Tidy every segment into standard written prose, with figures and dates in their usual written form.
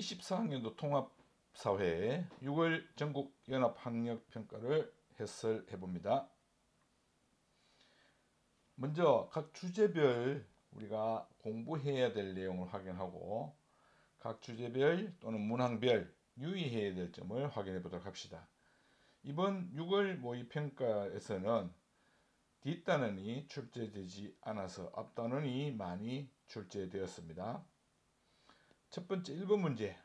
2024학년도 통합사회 6월 전국연합학력평가를 해설해 봅니다. 먼저 각 주제별 우리가 공부해야 될 내용을 확인하고 각 주제별 또는 문항별 유의해야 될 점을 확인해 보도록 합시다. 이번 6월 모의평가에서는 뒷단원이 출제되지 않아서 앞단원이 많이 출제되었습니다. 첫 번째 1번 문제,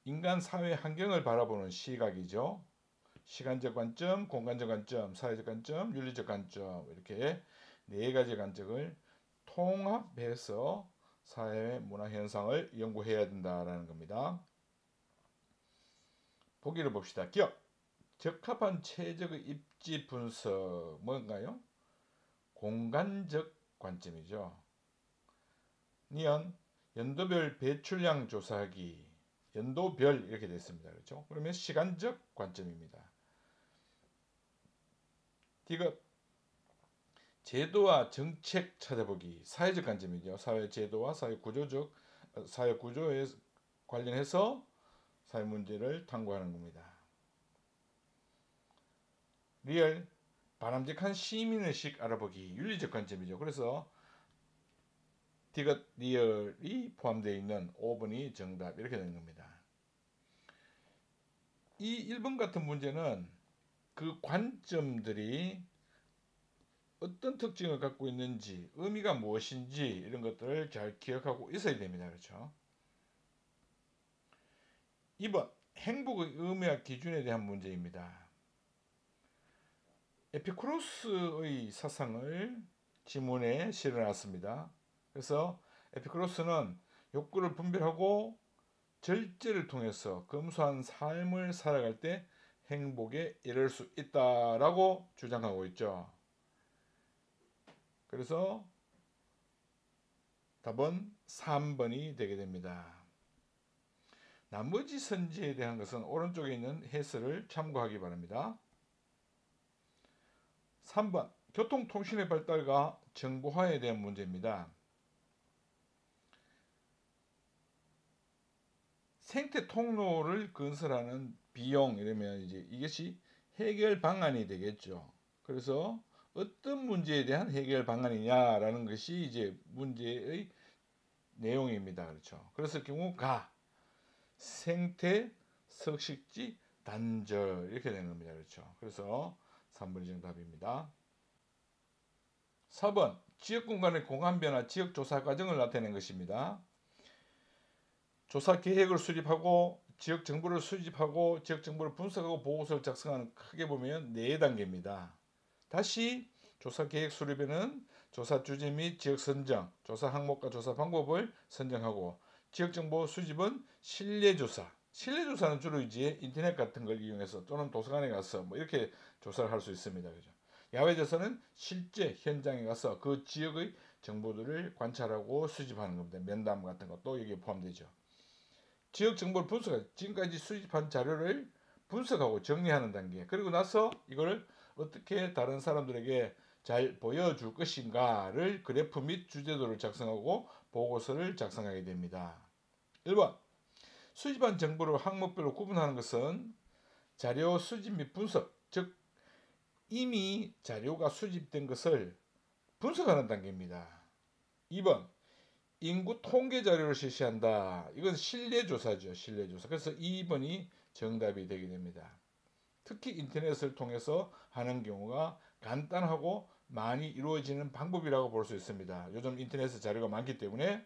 인간 사회 환경을 바라보는 시각이죠. 시간적 관점, 공간적 관점, 사회적 관점, 윤리적 관점, 이렇게 네 가지 관점을 통합해서 사회 문화 현상을 연구해야 된다라는 겁니다. 보기를 봅시다. 기억, 적합한 최적의 입지 분석, 뭔가요? 공간적 관점이죠. 니은, 연도별 배출량 조사하기, 연도별 이렇게 됐습니다. 그렇죠? 그러면 시간적 관점입니다. 디귿, 제도와 정책 찾아보기, 사회적 관점이죠. 사회 제도와 사회 구조에 관련해서 사회 문제를 탐구하는 겁니다. 리얼, 바람직한 시민의식 알아보기, 윤리적 관점이죠. 그래서 디귿, 리얼이 포함되어 있는 5번이 정답, 이렇게 되는 겁니다. 이 1번 같은 문제는 그 관점들이 어떤 특징을 갖고 있는지, 의미가 무엇인지 이런 것들을 잘 기억하고 있어야 됩니다. 그렇죠? 2번, 행복의 의미와 기준에 대한 문제입니다. 에피쿠로스의 사상을 지문에 실어놨습니다. 그래서 에피쿠로스는 욕구를 분별하고 절제를 통해서 검소한 삶을 살아갈 때 행복에 이를 수 있다라고 주장하고 있죠. 그래서 답은 3번이 되게 됩니다. 나머지 선지에 대한 것은 오른쪽에 있는 해설을 참고하기 바랍니다. 3번, 교통통신의 발달과 정보화에 대한 문제입니다. 생태 통로를 건설하는 비용, 이러면 이제 이것이 해결 방안이 되겠죠. 그래서 어떤 문제에 대한 해결 방안이냐라는 것이 이제 문제의 내용입니다. 그렇죠. 그래서 경우 생태 석식지 단절 이렇게 되는 겁니다. 그렇죠. 그래서 3번이 정답입니다. 4번, 지역 공간의 공간 변화, 지역 조사 과정을 나타내는 것입니다. 조사 계획을 수립하고 지역 정보를 수집하고 지역 정보를 분석하고 보고서를 작성하는, 크게 보면 4단계입니다. 다시 조사 계획 수립에는 조사 주제 및 지역 선정, 조사 항목과 조사 방법을 선정하고, 지역 정보 수집은 실내조사. 실내조사는 주로 이제 인터넷 같은 걸 이용해서 또는 도서관에 가서 뭐 이렇게 조사를 할 수 있습니다. 그죠? 야외조사는 실제 현장에 가서 그 지역의 정보들을 관찰하고 수집하는 겁니다. 면담 같은 것도 여기에 포함되죠. 지역 정보를 분석해, 지금까지 수집한 자료를 분석하고 정리하는 단계, 그리고 나서 이걸 어떻게 다른 사람들에게 잘 보여줄 것인가를 그래프 및 주제도를 작성하고 보고서를 작성하게 됩니다. 1번, 수집한 정보를 항목별로 구분하는 것은 자료 수집 및 분석, 즉 이미 자료가 수집된 것을 분석하는 단계입니다. 2번, 인구 통계 자료를 실시한다. 이건 실내조사죠. 실내조사. 그래서 2번이 정답이 되게 됩니다. 특히 인터넷을 통해서 하는 경우가 간단하고 많이 이루어지는 방법이라고 볼 수 있습니다. 요즘 인터넷에 자료가 많기 때문에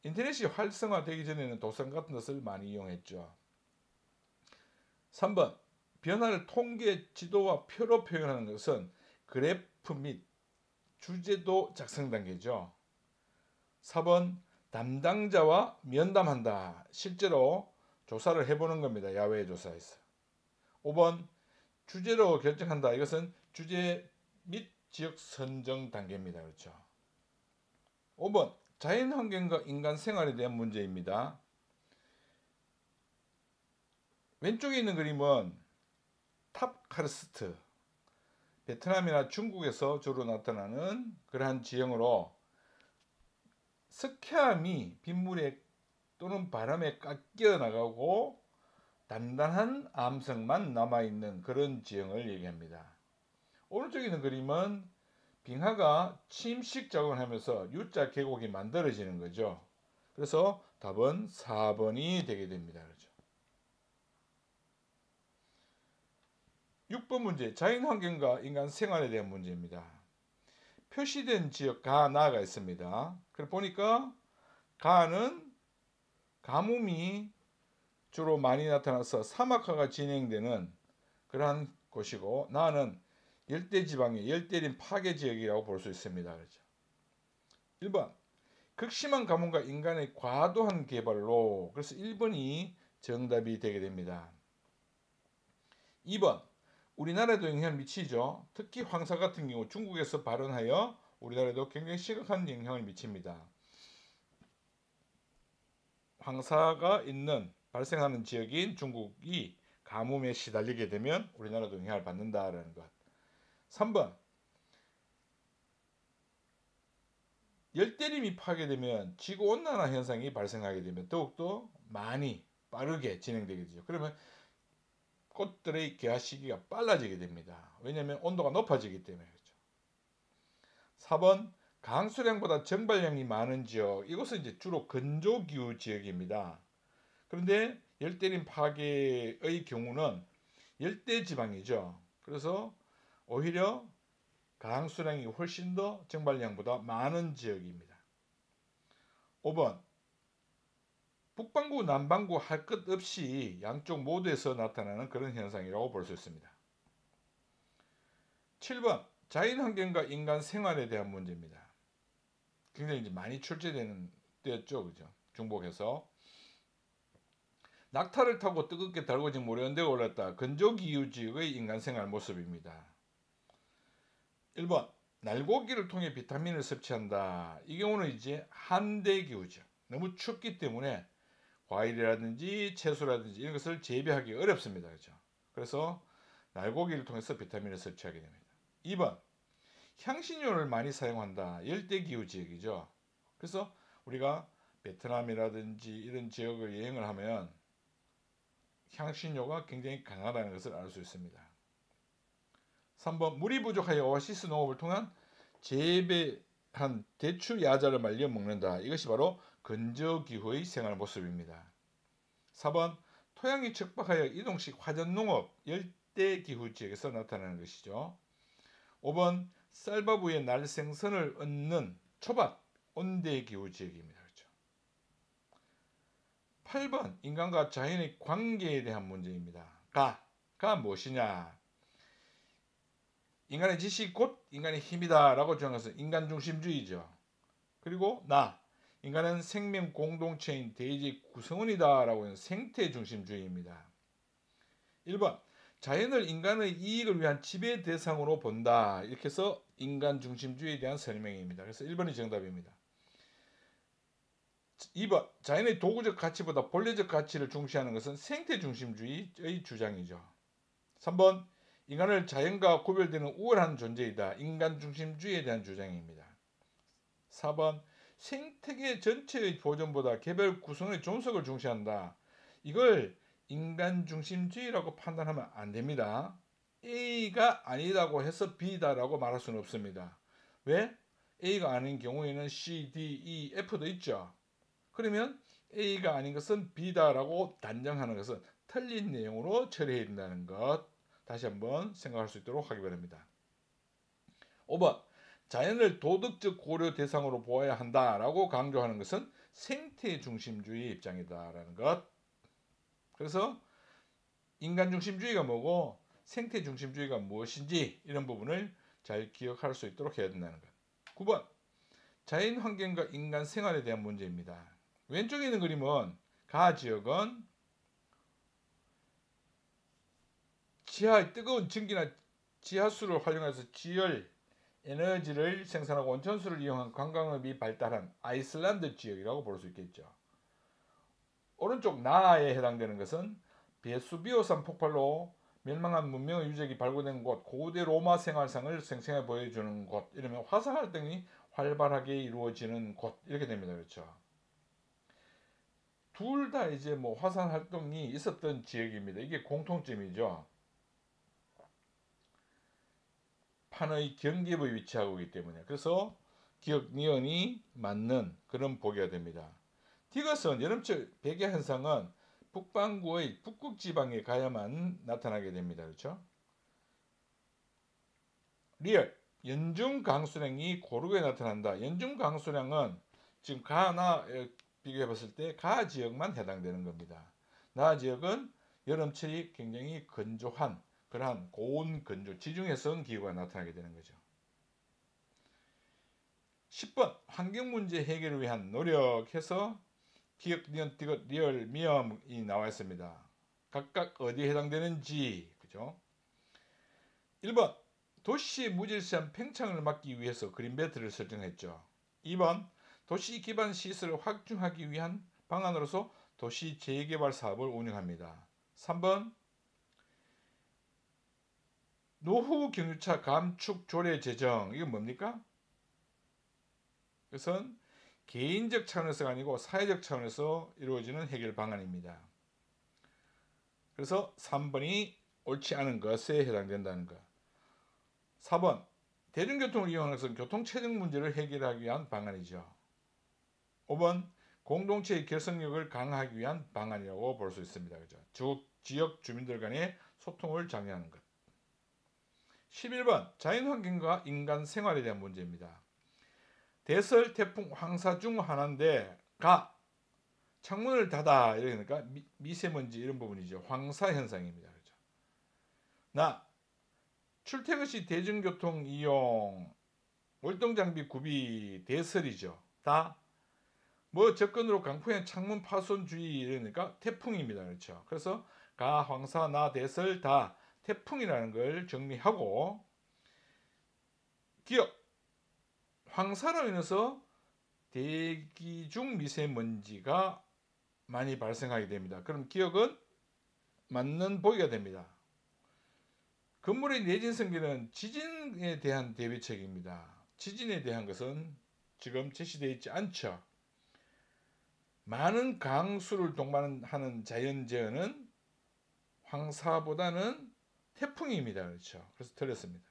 인터넷이 활성화되기 전에는 도서관 같은 것을 많이 이용했죠. 3번, 변화를 통계 지도와 표로 표현하는 것은 그래프 및 주제도 작성 단계죠. 4번, 담당자와 면담한다. 실제로 조사를 해보는 겁니다. 야외 조사에서. 5번, 주제로 결정한다. 이것은 주제 및 지역 선정 단계입니다. 그렇죠. 5번, 자연환경과 인간 생활에 대한 문제입니다. 왼쪽에 있는 그림은 탑카르스트, 베트남이나 중국에서 주로 나타나는 그러한 지형으로 석회암이 빗물에 또는 바람에 깎여 나가고 단단한 암석만 남아있는 그런 지형을 얘기합니다. 오른쪽에 있는 그림은 빙하가 침식 작용을 하면서 U자 계곡이 만들어지는 거죠. 그래서 답은 4번이 되게 됩니다. 그렇죠. 6번 문제, 자연환경과 인간 생활에 대한 문제입니다. 표시된 지역 가나가 있습니다. 그래 보니까 가는 가뭄이 주로 많이 나타나서 사막화가 진행되는 그러한 곳이고, 나는 열대지방의 열대림 파괴 지역이라고 볼 수 있습니다. 그렇죠. 1번, 극심한 가뭄과 인간의 과도한 개발로, 그래서 1번이 정답이 되게 됩니다. 2번, 우리나라에도 영향을 미치죠. 특히 황사 같은 경우 중국에서 발원하여 우리나라에도 굉장히 심각한 영향을 미칩니다. 황사가 발생하는 지역인 중국이 가뭄에 시달리게 되면 우리나라도 영향을 받는다라는 것. 3번, 열대림이 파괴되면 지구온난화 현상이 발생하게 되면 더욱더 많이 빠르게 진행되게 되죠. 그러면 꽃들의 개화 시기가 빨라지게 됩니다. 왜냐하면 온도가 높아지기 때문에 그렇죠. 4번, 강수량보다 정발량이 많은 지역, 이곳은 이제 주로 건조기후 지역입니다. 그런데 열대림 파괴의 경우는 열대지방이죠. 그래서 오히려 강수량이 훨씬 더 정발량보다 많은 지역입니다. 5번, 북반구, 남반구 할 것 없이 양쪽 모두에서 나타나는 그런 현상이라고 볼 수 있습니다. 7번, 자연환경과 인간 생활에 대한 문제입니다. 굉장히 이제 많이 출제되는 때였죠. 그죠? 중복해서. 낙타를 타고 뜨겁게 달궈진 모래 언덕에 올랐다. 건조기후지역의 인간생활 모습입니다. 1번, 날고기를 통해 비타민을 섭취한다. 이 경우는 이제 한대기후죠. 너무 춥기 때문에 과일이라든지 채소라든지 이런 것을 재배하기 어렵습니다. 그렇죠? 그래서 날고기를 통해서 비타민을 섭취하게 됩니다. 2번, 향신료를 많이 사용한다. 열대기후 지역이죠. 그래서 우리가 베트남이라든지 이런 지역을 여행을 하면 향신료가 굉장히 강하다는 것을 알 수 있습니다. 3번, 물이 부족하여 오아시스 농업을 통한 재배한 대추 야자를 말려 먹는다. 이것이 바로 건조기후의 생활 모습입니다. 4번, 토양이 척박하여 이동식 화전농업 열대기후 지역에서 나타나는 것이죠. 5번, 쌀밥 위에 날생선을 얹는 초밥 온대기후 지역입니다. 그렇죠. 8번, 인간과 자연의 관계에 대한 문제입니다. 가 무엇이냐? 인간의 지식 곧 인간의 힘이다 라고 주장한 것은 인간중심주의죠. 그리고 인간은 생명 공동체인 대지 구성원이다 라고 하는 생태중심주의입니다. 1번, 자연을 인간의 이익을 위한 지배 대상으로 본다. 이렇게 해서 인간중심주의에 대한 설명입니다. 그래서 1번이 정답입니다. 2번, 자연의 도구적 가치보다 본래적 가치를 중시하는 것은 생태중심주의의 주장이죠. 3번, 인간을 자연과 구별되는 우월한 존재이다. 인간중심주의에 대한 주장입니다. 4번, 생태계 전체의 보존보다 개별 구성의 존속을 중시한다. 이걸 인간중심주의라고 판단하면 안 됩니다. A가 아니다고 해서 B다라고 말할 수는 없습니다. 왜? A가 아닌 경우에는 C, D, E, F도 있죠. 그러면 A가 아닌 것은 B다라고 단정하는 것은 틀린 내용으로 처리해야 된다는 것, 다시 한번 생각할 수 있도록 하기 바랍니다. 5번, 자연을 도덕적 고려 대상으로 보아야 한다라고 강조하는 것은 생태중심주의 입장이다라는 것. 그래서 인간중심주의가 뭐고 생태중심주의가 무엇인지 이런 부분을 잘 기억할 수 있도록 해야 된다는 것. 9번, 자연환경과 인간 생활에 대한 문제입니다. 왼쪽에 있는 그림은 가지역은 지하의 뜨거운 전기나 지하수를 활용해서 지열 에너지를 생산하고 온천수를 이용한 관광업이 발달한 아이슬란드 지역이라고 볼 수 있겠죠. 오른쪽 나에 해당되는 것은 베수비오산 폭발로 멸망한 문명의 유적이 발굴된 곳, 고대 로마 생활상을 생생하게 보여주는 곳, 이러면 화산 활동이 활발하게 이루어지는 곳, 이렇게 됩니다. 그렇죠. 둘 다 이제 뭐 화산 활동이 있었던 지역입니다. 이게 공통점이죠. 판의 경계부에 위치하고 있기 때문에. 그래서 기억 니은이 맞는 그런 보기가 됩니다. 디귿은 여름철 백야 현상은 북반구의 북극 지방에 가야만 나타나게 됩니다. 그렇죠? 리얼 연중 강수량이 고르게 나타난다. 연중 강수량은 지금 가나 비교해 봤을 때 가 지역만 해당되는 겁니다. 나 지역은 여름철이 굉장히 건조한 그러한 고온 건조 지중해성 기후가 나타나게 되는 거죠. 10번 환경 문제 해결을 위한 노력해서 기억, 니은, 디귿, 리얼, 미음이 나와 있습니다. 각각 어디에 해당되는지 그죠? 1번 도시 무질서한 팽창을 막기 위해서 그린벨트를 설정했죠. 2번 도시 기반 시설을 확충하기 위한 방안으로서 도시 재개발 사업을 운영합니다. 3번 노후 경유차 감축 조례 제정. 이건 뭡니까? 이것은 개인적 차원에서가 아니고 사회적 차원에서 이루어지는 해결 방안입니다. 그래서 3번이 옳지 않은 것에 해당된다는 것. 4번 대중교통을 이용하는 것은 교통체증 문제를 해결하기 위한 방안이죠. 5번 공동체의 결속력을 강화하기 위한 방안이라고 볼 수 있습니다. 그죠? 지역 주민들 간의 소통을 장려하는 것. 11번 자연환경과 인간 생활에 대한 문제입니다. 대설, 태풍, 황사 중 하나인데 가 창문을 닫아 이러니까 미세먼지 이런 부분이죠. 황사 현상입니다. 그죠? 나 출퇴근 시 대중교통 이용 월동 장비 구비 대설이죠. 다 뭐 접근으로 강풍의 창문 파손 주의 이러니까 태풍입니다. 그렇죠? 그래서 가 황사 나 대설 다 태풍이라는 걸 정리하고 기억 황사로 인해서 대기 중 미세먼지가 많이 발생하게 됩니다. 그럼 기억은 맞는 보기가 됩니다. 건물의 내진 성기는 지진에 대한 대비책입니다. 지진에 대한 것은 지금 제시되어 있지 않죠. 많은 강수를 동반하는 자연재해는 황사보다는 태풍입니다. 그렇죠. 그래서 틀렸습니다.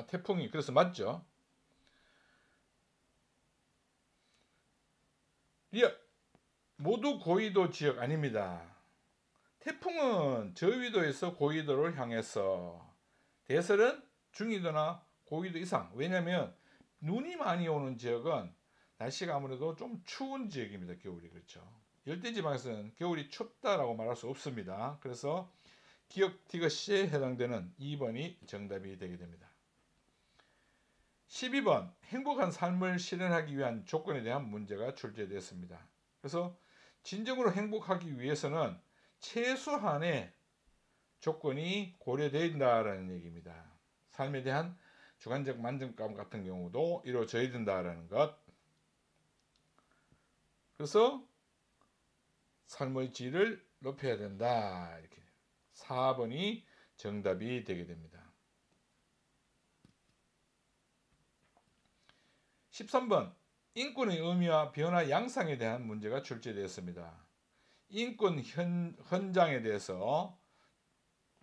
태풍이 그래서 맞죠. 리얼 모두 고위도 지역 아닙니다. 태풍은 저위도에서 고위도를 향해서 대설은 중위도나 고위도 이상. 왜냐하면 눈이 많이 오는 지역은 날씨가 아무래도 좀 추운 지역입니다. 겨울이 그렇죠. 열대지방에서는 겨울이 춥다라고 말할 수 없습니다. 그래서 기억 디귿에 해당되는 2번이 정답이 되게 됩니다. 12번 행복한 삶을 실현하기 위한 조건에 대한 문제가 출제되었습니다. 그래서 진정으로 행복하기 위해서는 최소한의 조건이 고려된다라는 얘기입니다. 삶에 대한 주관적 만족감 같은 경우도 이루어져야 된다라는 것. 그래서 삶의 질을 높여야 된다. 이렇게 4번이 정답이 되게 됩니다. 13번 인권의 의미와 변화 양상에 대한 문제가 출제되었습니다. 인권 헌장에 대해서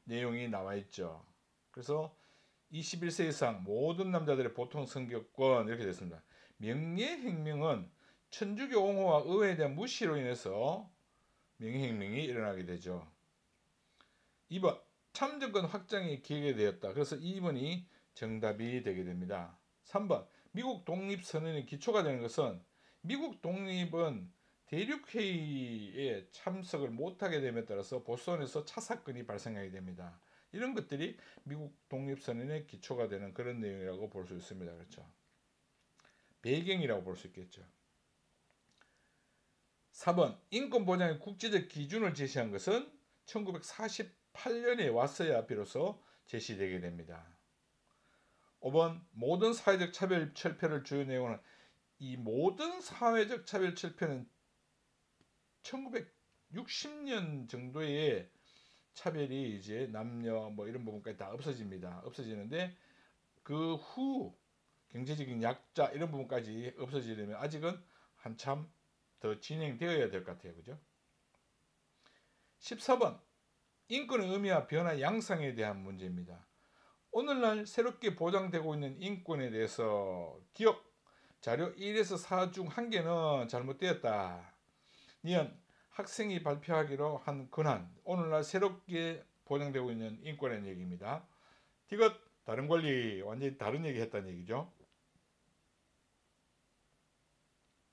내용이 나와 있죠. 그래서 21세 이상 모든 남자들의 보통 성격권 이렇게 됐습니다. 명예혁명은 천주교 옹호와 의회에 대한 무시로 인해서 명예혁명이 일어나게 되죠. 2번 참정권 확장이 기획되었다. 그래서 2번이 정답이 되게 됩니다. 3번 미국 독립선언의 기초가 되는 것은 미국 독립은 대륙회의에 참석을 못하게 됨에 따라서 보스턴에서 차사건이 발생하게 됩니다. 이런 것들이 미국 독립선언의 기초가 되는 그런 내용이라고 볼 수 있습니다. 그렇죠? 배경이라고 볼 수 있겠죠. 4번 인권보장의 국제적 기준을 제시한 것은 1948년에 왔어야 비로소 제시되게 됩니다. 5번 모든 사회적 차별 철폐를 주요 내용은 이 모든 사회적 차별 철폐는 1960년 정도에 차별이 이제 남녀 뭐 이런 부분까지 다 없어집니다. 없어지는데 그 후 경제적인 약자 이런 부분까지 없어지려면 아직은 한참 더 진행되어야 될 것 같아요. 그죠? 14번 인권의 의미와 변화 양상에 대한 문제입니다. 오늘날 새롭게 보장되고 있는 인권에 대해서 기억 자료 1에서 4 중 한 개는 잘못되었다. 니은 학생이 발표하기로 한 권한 오늘날 새롭게 보장되고 있는 인권의 얘기입니다. 디귿 다른 권리 완전히 다른 얘기 했다는 얘기죠.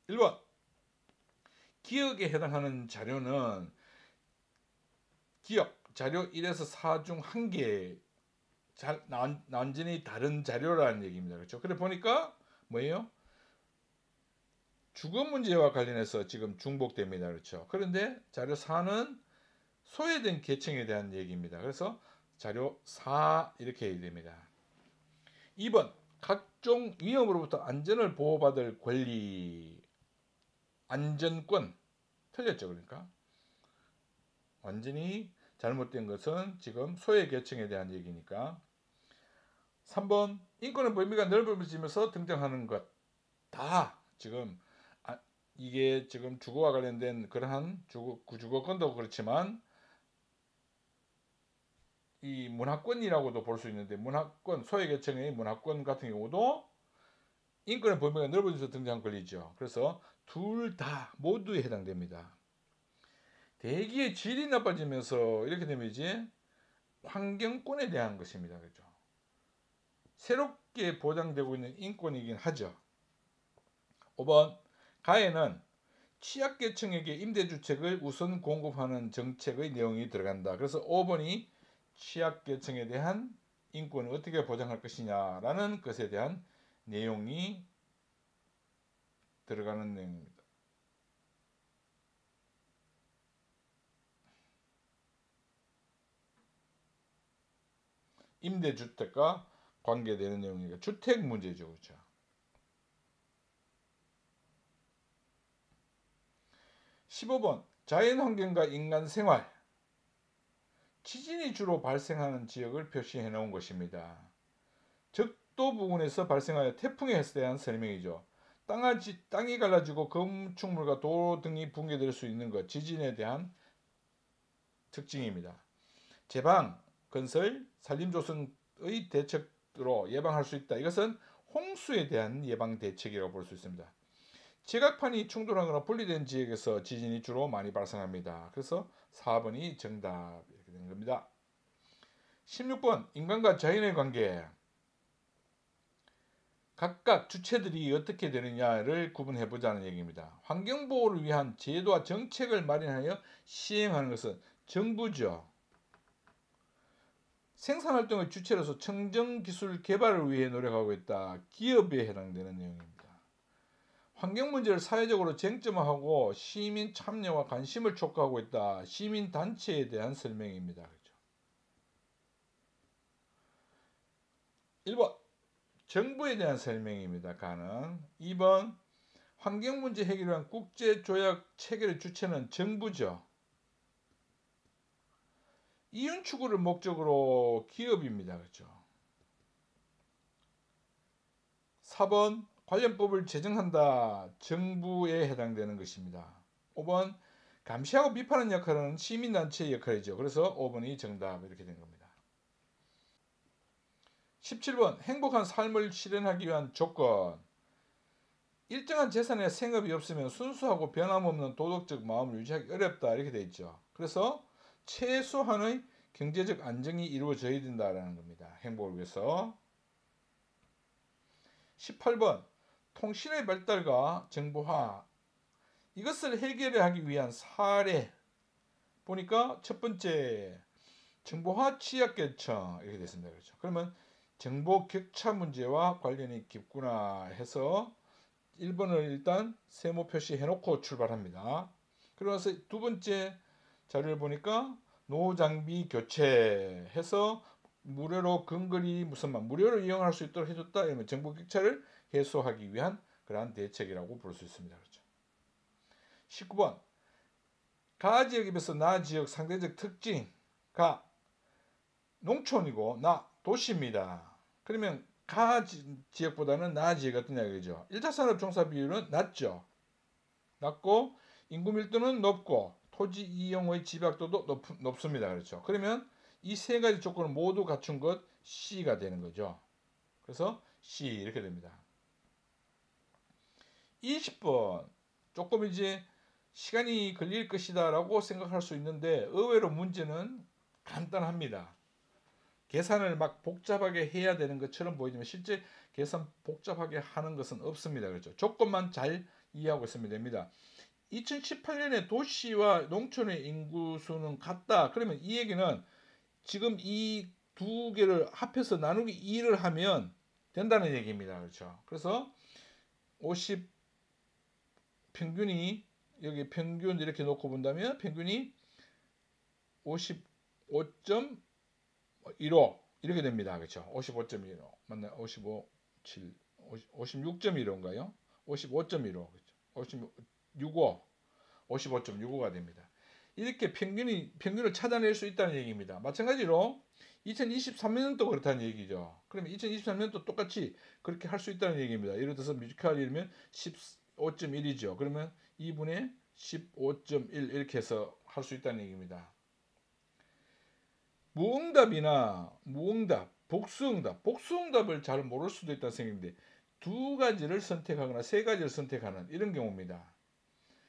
1번 기억에 해당하는 자료는 기억 자료 1에서 4 중 한 개 완전히 다른 자료라는 얘기입니다. 그렇죠? 그래 보니까 뭐예요? 주거 문제와 관련해서 지금 중복됩니다. 그렇죠? 그런데 자료 4는 소외된 계층에 대한 얘기입니다. 그래서 자료 4 이렇게 해야 됩니다. 2번 각종 위험으로부터 안전을 보호받을 권리 안전권 틀렸죠. 그러니까 완전히 잘못된 것은 지금 소외 계층에 대한 얘기니까 3번 인권의 범위가 넓어지면서 등장하는 것 다 지금 이게 지금 주거와 관련된 그러한 주거권도 그렇지만 이 문화권이라고도 볼 수 있는데 문화권 소외계층의 문화권 같은 경우도 인권의 범위가 넓어져서 등장한 권리죠. 그래서 둘 다 모두에 해당됩니다. 대기의 질이 나빠지면서 이렇게 되면 이제 환경권에 대한 것입니다. 그렇죠? 새롭게 보장되고 있는 인권이긴 하죠. 5번 가에는 취약계층에게 임대주택을 우선 공급하는 정책의 내용이 들어간다. 그래서 5번이 취약계층에 대한 인권을 어떻게 보장할 것이냐라는 것에 대한 내용이 들어가는 내용입니다. 임대주택과 관계되는 내용이니까 주택 문제죠. 그렇죠? 15번 자연환경과 인간 생활 지진이 주로 발생하는 지역을 표시해 놓은 것입니다. 적도 부근에서 발생하여 태풍에 대한 설명이죠. 땅이 갈라지고 건축물과 도로 등이 붕괴될 수 있는 것, 지진에 대한 특징입니다. 제방, 건설, 산림조성의 대책으로 예방할 수 있다. 이것은 홍수에 대한 예방 대책이라고 볼 수 있습니다. 지각판이 충돌하거나 분리된 지역에서 지진이 주로 많이 발생합니다. 그래서 4번이 정답 이렇게 되는 겁니다. 16번 인간과 자연의 관계 각각 주체들이 어떻게 되느냐를 구분해 보자는 얘기입니다. 환경보호를 위한 제도와 정책을 마련하여 시행하는 것은 정부죠. 생산활동의 주체로서 청정기술 개발을 위해 노력하고 있다. 기업에 해당되는 내용입니다. 환경문제를 사회적으로 쟁점화하고 시민 참여와 관심을 촉구하고 있다. 시민단체에 대한 설명입니다. 그렇죠? 1번 정부에 대한 설명입니다. 가는 2번 환경문제 해결을 위한 국제조약 체결의 주체는 정부죠. 이윤 추구를 목적으로 기업입니다. 그렇죠? 4번 관련법을 제정한다. 정부에 해당되는 것입니다. 5번 감시하고 비판하는 역할은 시민단체의 역할이죠. 그래서 5번이 정답 이렇게 된 겁니다. 17번 행복한 삶을 실현하기 위한 조건 일정한 재산의 생업이 없으면 순수하고 변함없는 도덕적 마음을 유지하기 어렵다 이렇게 되어 있죠. 그래서 최소한의 경제적 안정이 이루어져야 된다는 겁니다. 행복을 위해서. 18번 통신의 발달과 정보화 이것을 해결하기 위한 사례 보니까 첫 번째 정보화 취약계층 이렇게 됐습니다. 그렇죠. 그러면 정보 격차 문제와 관련이 깊구나 해서 1번을 일단 세모 표시해 놓고 출발합니다. 그러면서 두 번째 자료를 보니까 노장비 교체해서 무료로 근거리 무료로 이용할 수 있도록 해줬다. 이러면 정보 격차를 해소하기 위한 그러한 대책이라고 볼 수 있습니다. 그렇죠. 19번 가 지역에 비해서 나 지역 상대적 특징 가 농촌이고 나 도시입니다. 그러면 지역보다는 나 지역 어떤 이야기죠. 1차 산업 종사 비율은 낮죠. 낮고 인구 밀도는 높고 토지 이용의 집약도도 높습니다. 그렇죠. 그러면 이 세 가지 조건을 모두 갖춘 것 C가 되는 거죠. 그래서 C 이렇게 됩니다. 20번 조금 이제 시간이 걸릴 것이다 라고 생각할 수 있는데 의외로 문제는 간단합니다. 계산을 막 복잡하게 해야 되는 것처럼 보이지만 실제 계산 복잡하게 하는 것은 없습니다. 그렇죠. 조건만 잘 이해하고 있으면 됩니다. 2018년에 도시와 농촌의 인구수는 같다. 그러면 이 얘기는 지금 이 두 개를 합해서 나누기 2를 하면 된다는 얘기입니다. 그렇죠. 그래서 50 평균이 여기 평균 이렇게 놓고 본다면 평균이 55.15 이렇게 됩니다. 그렇죠. 55.15 맞나요? 55.7 56.15인가요? 55.15 그렇죠. 55.65 55.65가 됩니다. 이렇게 평균을 찾아낼 수 있다는 얘기입니다. 마찬가지로 2023년도 그렇다는 얘기죠. 그러면 2023년도 똑같이 그렇게 할 수 있다는 얘기입니다. 예를 들어서 뮤지컬이면 15.1이죠. 그러면 2분의 15.1 이렇게 해서 할 수 있다는 얘기입니다. 무응답이나 무응답, 복수응답을 잘 모를 수도 있다는 생각인데 두 가지를 선택하거나 세 가지를 선택하는 이런 경우입니다.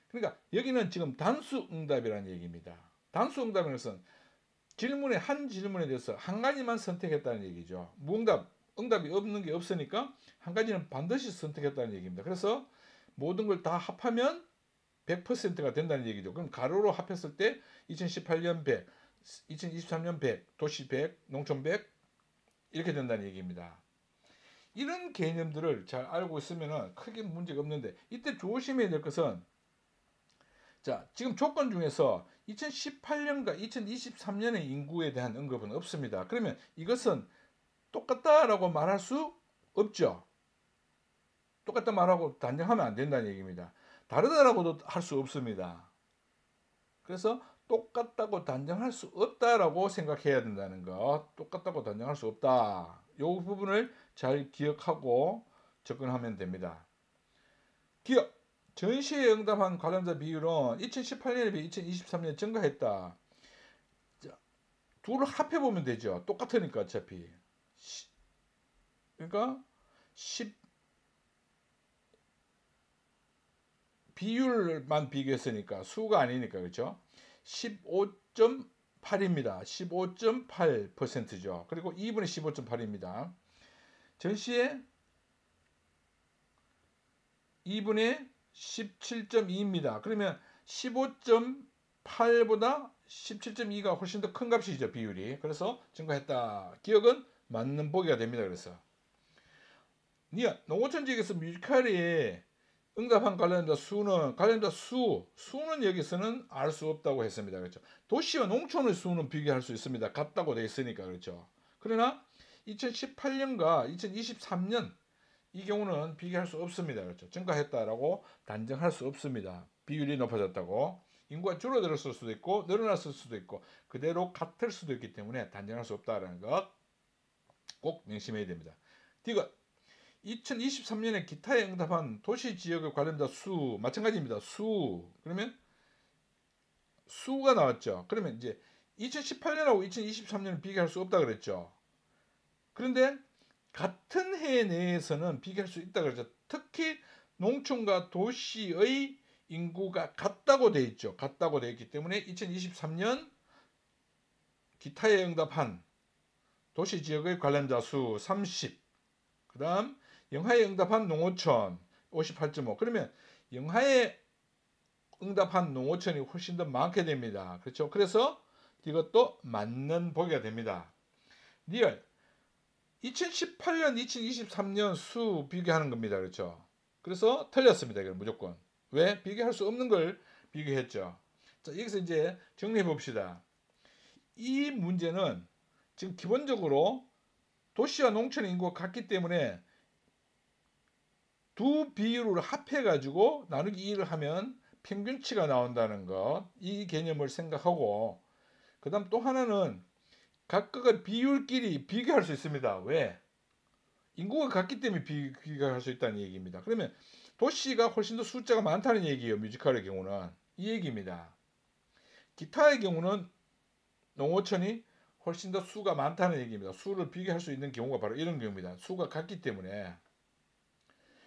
그러니까 여기는 지금 단수응답이라는 얘기입니다. 단수응답이라는 것은 한 질문에 대해서 한 가지만 선택했다는 얘기죠. 응답이 없는 게 없으니까 한 가지는 반드시 선택했다는 얘기입니다. 그래서 모든 걸 다 합하면 100%가 된다는 얘기죠. 그럼 가로로 합했을 때 2018년 100, 2023년 100, 도시 100, 농촌 100 이렇게 된다는 얘기입니다. 이런 개념들을 잘 알고 있으면 크게 문제가 없는데 이때 조심해야 될 것은 자, 지금 조건 중에서 2018년과 2023년의 인구에 대한 언급은 없습니다. 그러면 이것은 똑같다라고 말할 수 없죠. 똑같다 말하고 단정하면 안 된다는 얘기입니다. 다르다라고도 할 수 없습니다. 그래서 똑같다고 단정할 수 없다라고 생각해야 된다는 것. 똑같다고 단정할 수 없다. 이 부분을 잘 기억하고 접근하면 됩니다. 기억. 전시에 응답한 관람자 비율은 2018년에 비해 2023년 증가했다. 자, 둘을 합해보면 되죠. 똑같으니까 어차피. 그러니까 10 비율만 비교했으니까 수가 아니니까 그렇죠. 15.8입니다. 15.8%죠. 그리고 2분의 15.8입니다. 전시에 2분의 17.2입니다. 그러면 15.8보다 17.2가 훨씬 더 큰 값이죠. 비율이. 그래서 증가했다. 기억은 맞는 보기가 됩니다. 그래서 농어촌 지역에서 뮤지컬에 응답한 관련자 수는 여기서는 알 수 없다고 했습니다. 그렇죠. 도시와 농촌의 수는 비교할 수 있습니다. 같다고 되어 있으니까 그렇죠. 그러나 2018년과 2023년 이 경우는 비교할 수 없습니다. 그렇죠. 증가했다라고 단정할 수 없습니다. 비율이 높아졌다고. 인구가 줄어들었을 수도 있고 늘어났을 수도 있고 그대로 같을 수도 있기 때문에 단정할 수 없다라는 것 꼭 명심해야 됩니다. 디귿 2023년에 기타에 응답한 도시 지역의 관련자 수 마찬가지입니다. 그러면 수가 나왔죠. 그러면 이제 2018년하고 2023년을 비교할 수 없다 그랬죠. 그런데 같은 해 내에서는 비교할 수 있다 그랬죠. 특히 농촌과 도시의 인구가 같다고 돼 있죠. 같다고 돼 있기 때문에 2023년 기타에 응답한 도시 지역의 관련자 수 30. 그다음 영하에 응답한 농어촌 58.5. 그러면 영하에 응답한 농어촌이 훨씬 더 많게 됩니다. 그렇죠? 그래서 이것도 맞는 보기가 됩니다. 리얼 2018년, 2023년 수 비교하는 겁니다. 그렇죠? 그래서 틀렸습니다. 이건 무조건. 왜? 비교할 수 없는 걸 비교했죠. 자, 여기서 이제 정리해 봅시다. 이 문제는 지금 기본적으로 도시와 농촌의 인구가 같기 때문에 두 비율을 합해 가지고 나누기 2를 하면 평균치가 나온다는 것, 이 개념을 생각하고 그 다음 또 하나는 각각의 비율끼리 비교할 수 있습니다. 왜? 인구가 같기 때문에 비교할 수 있다는 얘기입니다. 그러면 도시가 훨씬 더 숫자가 많다는 얘기예요. 뮤지컬의 경우는 이 얘기입니다. 기타의 경우는 농어촌이 훨씬 더 수가 많다는 얘기입니다. 수를 비교할 수 있는 경우가 바로 이런 경우입니다. 수가 같기 때문에.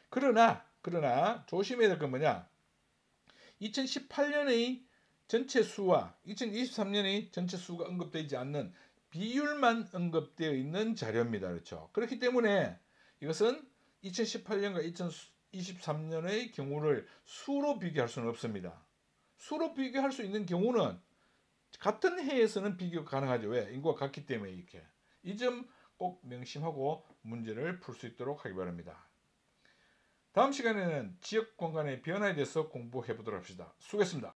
그러나 조심해야 될 건 뭐냐? 2018년의 전체 수와 2023년의 전체 수가 언급되지 않는 비율만 언급되어 있는 자료입니다. 그렇죠? 그렇기 때문에 이것은 2018년과 2023년의 경우를 수로 비교할 수는 없습니다. 수로 비교할 수 있는 경우는 같은 해에서는 비교가 가능하죠. 왜? 인구가 같기 때문에 이렇게. 이 점 꼭 명심하고 문제를 풀 수 있도록 하기 바랍니다. 다음 시간에는 지역 공간의 변화에 대해서 공부해 보도록 합시다. 수고했습니다.